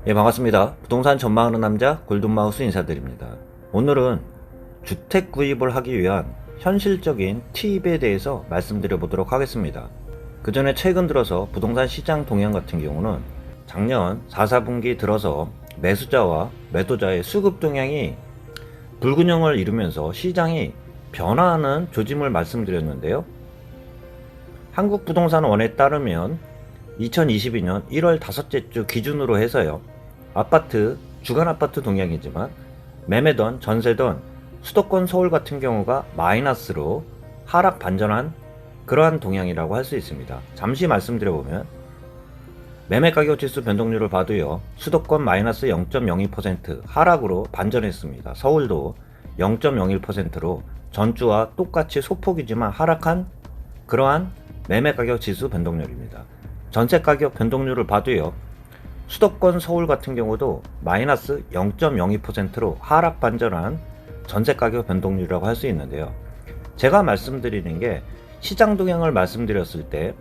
예, 반갑습니다. 부동산 전망하는 남자 골든마우스 인사드립니다. 오늘은 주택 구입을 하기 위한 현실적인 팁에 대해서 말씀드려 보도록 하겠습니다. 그 전에 최근 들어서 부동산 시장 동향 같은 경우는 작년 4, 4분기 들어서 매수자와 매도자의 수급 동향이 불균형을 이루면서 시장이 변화하는 조짐을 말씀드렸는데요. 한국부동산원에 따르면 2022년 1월 다섯째 주 기준으로 해서요. 주간 아파트 동향이지만 매매던 전세던 수도권 서울 같은 경우가 마이너스로 하락 반전한 그러한 동향이라고 할 수 있습니다. 잠시 말씀드려보면 매매 가격 지수 변동률을 봐도요. 수도권 마이너스 0.02% 하락으로 반전했습니다. 서울도 0.01%로 전주와 똑같이 소폭이지만 하락한 그러한 매매 가격 지수 변동률입니다. 전세 가격 변동률을 봐도요. 수도권 서울 같은 경우도 마이너스 0.02%로 하락 반전한 전세 가격 변동률이라고 할 수 있는데요. 제가 말씀드리는 게 시장 동향을 말씀드렸을 때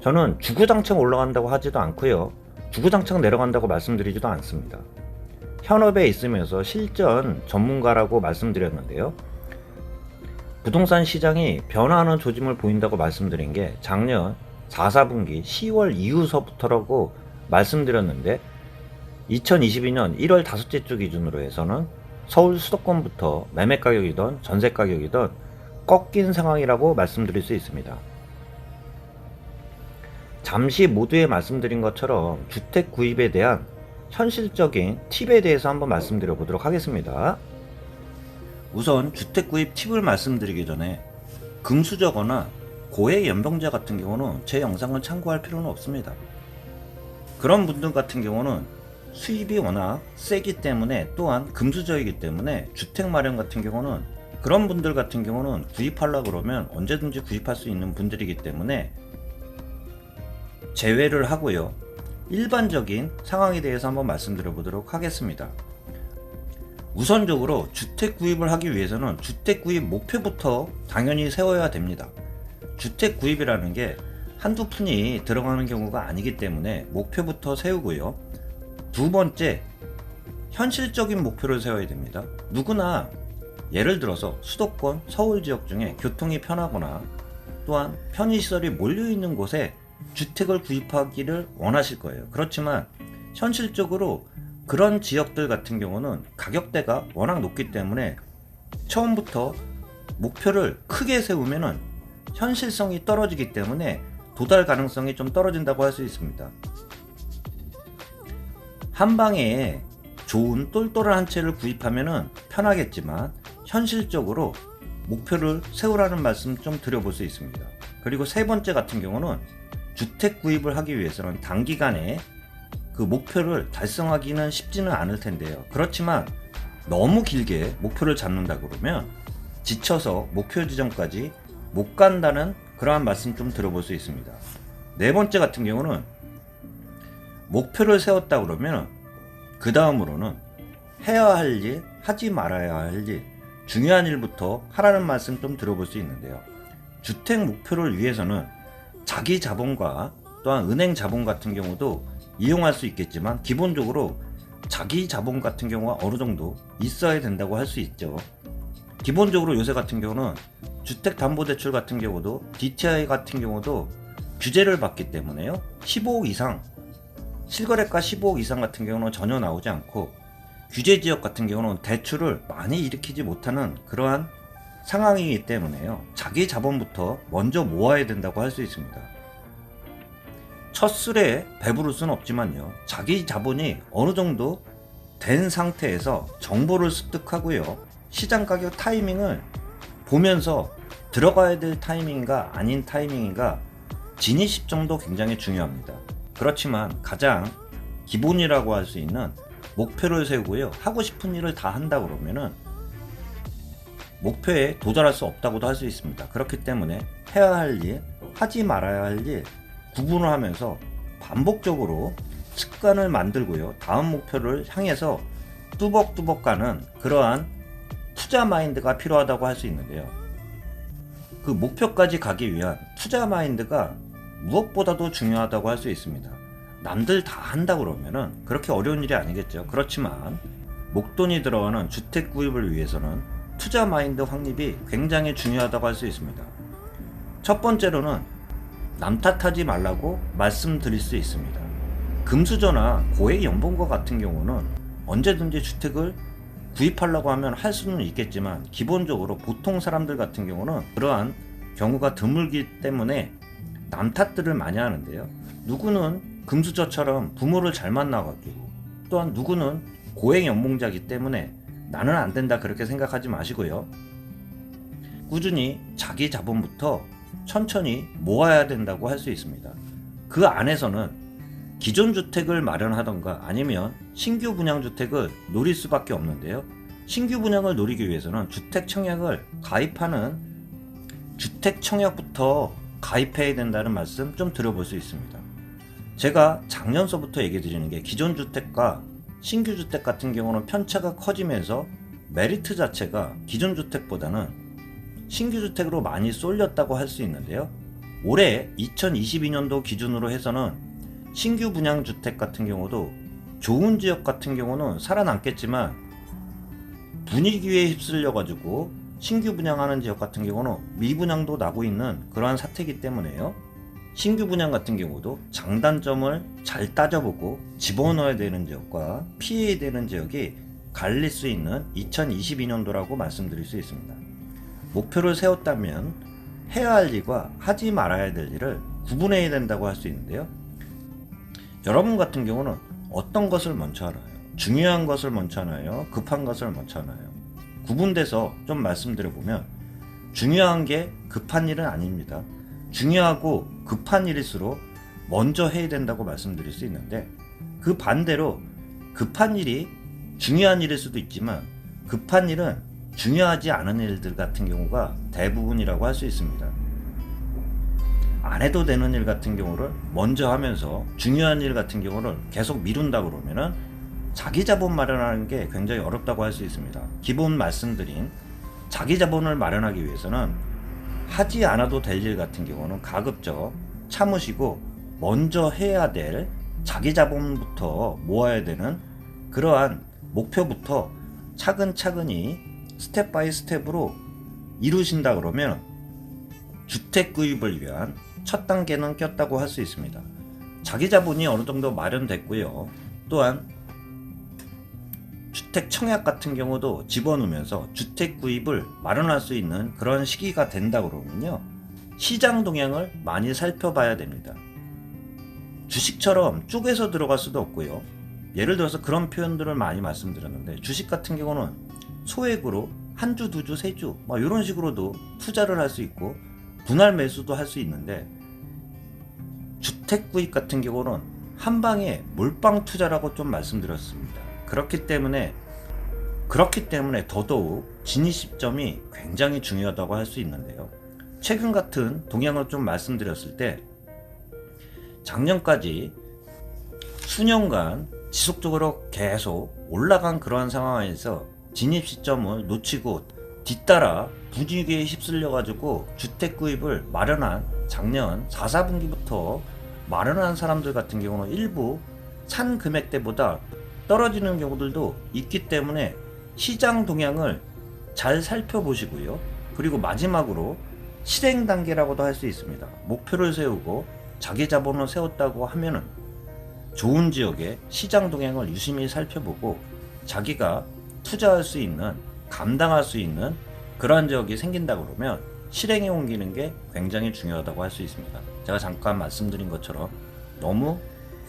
저는 주구장창 올라간다고 하지도 않고요. 주구장창 내려간다고 말씀드리지도 않습니다. 현업에 있으면서 실전 전문가라고 말씀드렸는데요. 부동산 시장이 변화하는 조짐을 보인다고 말씀드린 게 작년 4, 4분기 10월 이후서부터라고 말씀드렸는데 2022년 1월 다섯째 주 기준으로 해서는 서울 수도권부터 매매 가격이든 전세 가격이든 꺾인 상황이라고 말씀드릴 수 있습니다. 잠시 모두에 말씀드린 것처럼 주택 구입에 대한 현실적인 팁에 대해서 한번 말씀드려 보도록 하겠습니다. 우선 주택 구입 팁을 말씀드리기 전에 금수저거나 고액 연봉자 같은 경우는 제 영상을 참고할 필요는 없습니다. 그런 분들 같은 경우는 수입이 워낙 세기 때문에 또한 금수저이기 때문에 주택 마련 같은 경우는 그런 분들 같은 경우는 구입하려고 그러면 언제든지 구입할 수 있는 분들이기 때문에 제외를 하고요. 일반적인 상황에 대해서 한번 말씀드려 보도록 하겠습니다. 우선적으로 주택 구입을 하기 위해서는 주택 구입 목표부터 당연히 세워야 됩니다. 주택 구입이라는 게 한두 푼이 들어가는 경우가 아니기 때문에 목표부터 세우고요. 두 번째, 현실적인 목표를 세워야 됩니다. 누구나 예를 들어서 수도권, 서울 지역 중에 교통이 편하거나 또한 편의시설이 몰려있는 곳에 주택을 구입하기를 원하실 거예요. 그렇지만 현실적으로 그런 지역들 같은 경우는 가격대가 워낙 높기 때문에 처음부터 목표를 크게 세우면은 현실성이 떨어지기 때문에 도달 가능성이 좀 떨어진다고 할 수 있습니다. 한 방에 좋은 똘똘한 한 채를 구입하면은 편하겠지만 현실적으로 목표를 세우라는 말씀 좀 드려볼 수 있습니다. 그리고 세 번째 같은 경우는 주택 구입을 하기 위해서는 단기간에 그 목표를 달성하기는 쉽지는 않을 텐데요. 그렇지만 너무 길게 목표를 잡는다 그러면 지쳐서 목표 지점까지 못 간다는 그러한 말씀 좀 들어볼 수 있습니다. 네 번째 같은 경우는 목표를 세웠다 그러면 그 다음으로는 해야 할 일, 하지 말아야 할 일, 중요한 일부터 하라는 말씀 좀 들어볼 수 있는데요. 주택 목표를 위해서는 자기 자본과 또한 은행 자본 같은 경우도 이용할 수 있겠지만 기본적으로 자기 자본 같은 경우가 어느 정도 있어야 된다고 할 수 있죠. 기본적으로 요새 같은 경우는 주택담보대출 같은 경우도 DTI 같은 경우도 규제를 받기 때문에요. 15억 이상, 실거래가 15억 이상 같은 경우는 전혀 나오지 않고 규제 지역 같은 경우는 대출을 많이 일으키지 못하는 그러한 상황이기 때문에요. 자기 자본부터 먼저 모아야 된다고 할 수 있습니다. 첫 술에 배부를 수는 없지만요. 자기 자본이 어느 정도 된 상태에서 정보를 습득하고요. 시장 가격 타이밍을 보면서 들어가야 될 타이밍인가 아닌 타이밍인가 진입 시점도 굉장히 중요합니다. 그렇지만 가장 기본이라고 할 수 있는 목표를 세우고요. 하고 싶은 일을 다 한다 그러면은 목표에 도달할 수 없다고도 할 수 있습니다. 그렇기 때문에 해야 할 일, 하지 말아야 할 일 구분을 하면서 반복적으로 습관을 만들고요. 다음 목표를 향해서 뚜벅뚜벅 가는 그러한 투자 마인드가 필요하다고 할 수 있는데요. 그 목표까지 가기 위한 투자 마인드가 무엇보다도 중요하다고 할 수 있습니다. 남들 다 한다 그러면은 그렇게 어려운 일이 아니겠죠. 그렇지만 목돈이 들어가는 주택 구입을 위해서는 투자 마인드 확립이 굉장히 중요하다고 할 수 있습니다. 첫 번째로는 남 탓하지 말라고 말씀드릴 수 있습니다. 금수저나 고액 연봉가 같은 경우는 언제든지 주택을 구입하려고 하면 할 수는 있겠지만 기본적으로 보통 사람들 같은 경우는 그러한 경우가 드물기 때문에 남 탓들을 많이 하는데요. 누구는 금수저처럼 부모를 잘 만나가지고, 또한 누구는 고액 연봉자이기 때문에 나는 안 된다 그렇게 생각하지 마시고요. 꾸준히 자기 자본부터 천천히 모아야 된다고 할 수 있습니다. 그 안에서는 기존 주택을 마련하던가 아니면 신규 분양주택을 노릴 수밖에 없는데요. 신규 분양을 노리기 위해서는 주택청약을 가입하는 주택청약부터 가입해야 된다는 말씀 좀 드려볼 수 있습니다. 제가 작년서부터 얘기 드리는 게 기존 주택과 신규 주택 같은 경우는 편차가 커지면서 메리트 자체가 기존 주택보다는 신규 주택으로 많이 쏠렸다고 할 수 있는데요. 올해 2022년도 기준으로 해서는 신규 분양 주택 같은 경우도 좋은 지역 같은 경우는 살아남겠지만 분위기에 휩쓸려 가지고 신규 분양하는 지역 같은 경우는 미분양도 나고 있는 그러한 사태이기 때문에요. 신규 분양 같은 경우도 장단점을 잘 따져보고 집어넣어야 되는 지역과 피해야 되는 지역이 갈릴 수 있는 2022년도라고 말씀드릴 수 있습니다. 목표를 세웠다면 해야 할 일과 하지 말아야 될 일을 구분해야 된다고 할 수 있는데요. 여러분 같은 경우는 어떤 것을 먼저 하나요? 중요한 것을 먼저 하나요? 급한 것을 먼저 하나요? 구분돼서 좀 말씀드려보면 중요한 게 급한 일은 아닙니다. 중요하고 급한 일일수록 먼저 해야 된다고 말씀드릴 수 있는데, 그 반대로 급한 일이 중요한 일일 수도 있지만 급한 일은 중요하지 않은 일들 같은 경우가 대부분이라고 할 수 있습니다. 안 해도 되는 일 같은 경우를 먼저 하면서 중요한 일 같은 경우를 계속 미룬다 그러면은 자기 자본 마련하는 게 굉장히 어렵다고 할 수 있습니다. 기본 말씀드린 자기 자본을 마련하기 위해서는 하지 않아도 될 일 같은 경우는 가급적 참으시고 먼저 해야 될 자기 자본부터 모아야 되는 그러한 목표부터 차근차근히 스텝 바이 스텝으로 이루신다 그러면 주택 구입을 위한 첫 단계는 꼈다고 할 수 있습니다. 자기 자본이 어느 정도 마련됐고요. 또한 주택 청약 같은 경우도 집어넣으면서 주택 구입을 마련할 수 있는 그런 시기가 된다 그러면요. 시장 동향을 많이 살펴봐야 됩니다. 주식처럼 쪼개서 들어갈 수도 없고요. 예를 들어서 그런 표현들을 많이 말씀드렸는데, 주식 같은 경우는 소액으로 한 주, 두 주, 세 주 이런 식으로도 투자를 할 수 있고 분할 매수도 할 수 있는데, 주택 구입 같은 경우는 한 방에 몰빵 투자라고 좀 말씀드렸습니다. 그렇기 때문에 더더욱 진입 시점이 굉장히 중요하다고 할 수 있는데요. 최근 같은 동향을 좀 말씀드렸을 때, 작년까지 수년간 지속적으로 계속 올라간 그러한 상황에서 진입 시점을 놓치고 뒤따라 분위기에 휩쓸려 가지고 주택 구입을 마련한 작년 4, 4분기부터 마련한 사람들 같은 경우는 일부 산 금액대보다 떨어지는 경우들도 있기 때문에 시장 동향을 잘 살펴보시고요. 그리고 마지막으로 실행 단계라고도 할 수 있습니다. 목표를 세우고 자기 자본을 세웠다고 하면은 좋은 지역의 시장 동향을 유심히 살펴보고 자기가 투자할 수 있는, 감당할 수 있는 그러한 지역이 생긴다 그러면 실행에 옮기는 게 굉장히 중요하다고 할 수 있습니다. 제가 잠깐 말씀드린 것처럼 너무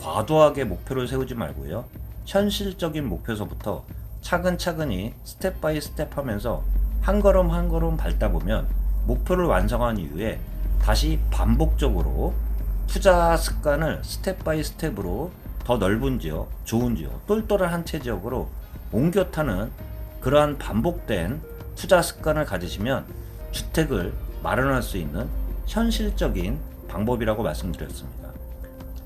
과도하게 목표를 세우지 말고요. 현실적인 목표서부터 차근차근히 스텝 바이 스텝 하면서 한 걸음 한 걸음 밟다 보면 목표를 완성한 이후에 다시 반복적으로 투자 습관을 스텝 바이 스텝으로 더 넓은 지역, 좋은 지역, 똘똘한 한 채 지역으로 옮겨 타는 그러한 반복된 투자 습관을 가지시면 주택을 마련할 수 있는 현실적인 방법이라고 말씀드렸습니다.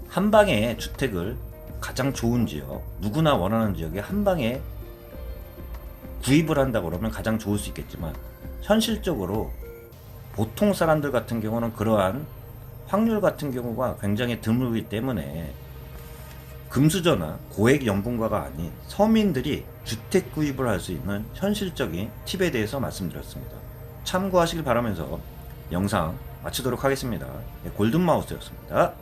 한 방에 주택을 가장 좋은 지역, 누구나 원하는 지역에 한 방에 구입을 한다 그러면 가장 좋을 수 있겠지만, 현실적으로 보통 사람들 같은 경우는 그러한 확률 같은 경우가 굉장히 드물기 때문에 금수저나 고액 연봉가가 아닌 서민들이 주택 구입을 할 수 있는 현실적인 팁에 대해서 말씀드렸습니다. 참고하시길 바라면서 영상 마치도록 하겠습니다. 골든마우스였습니다.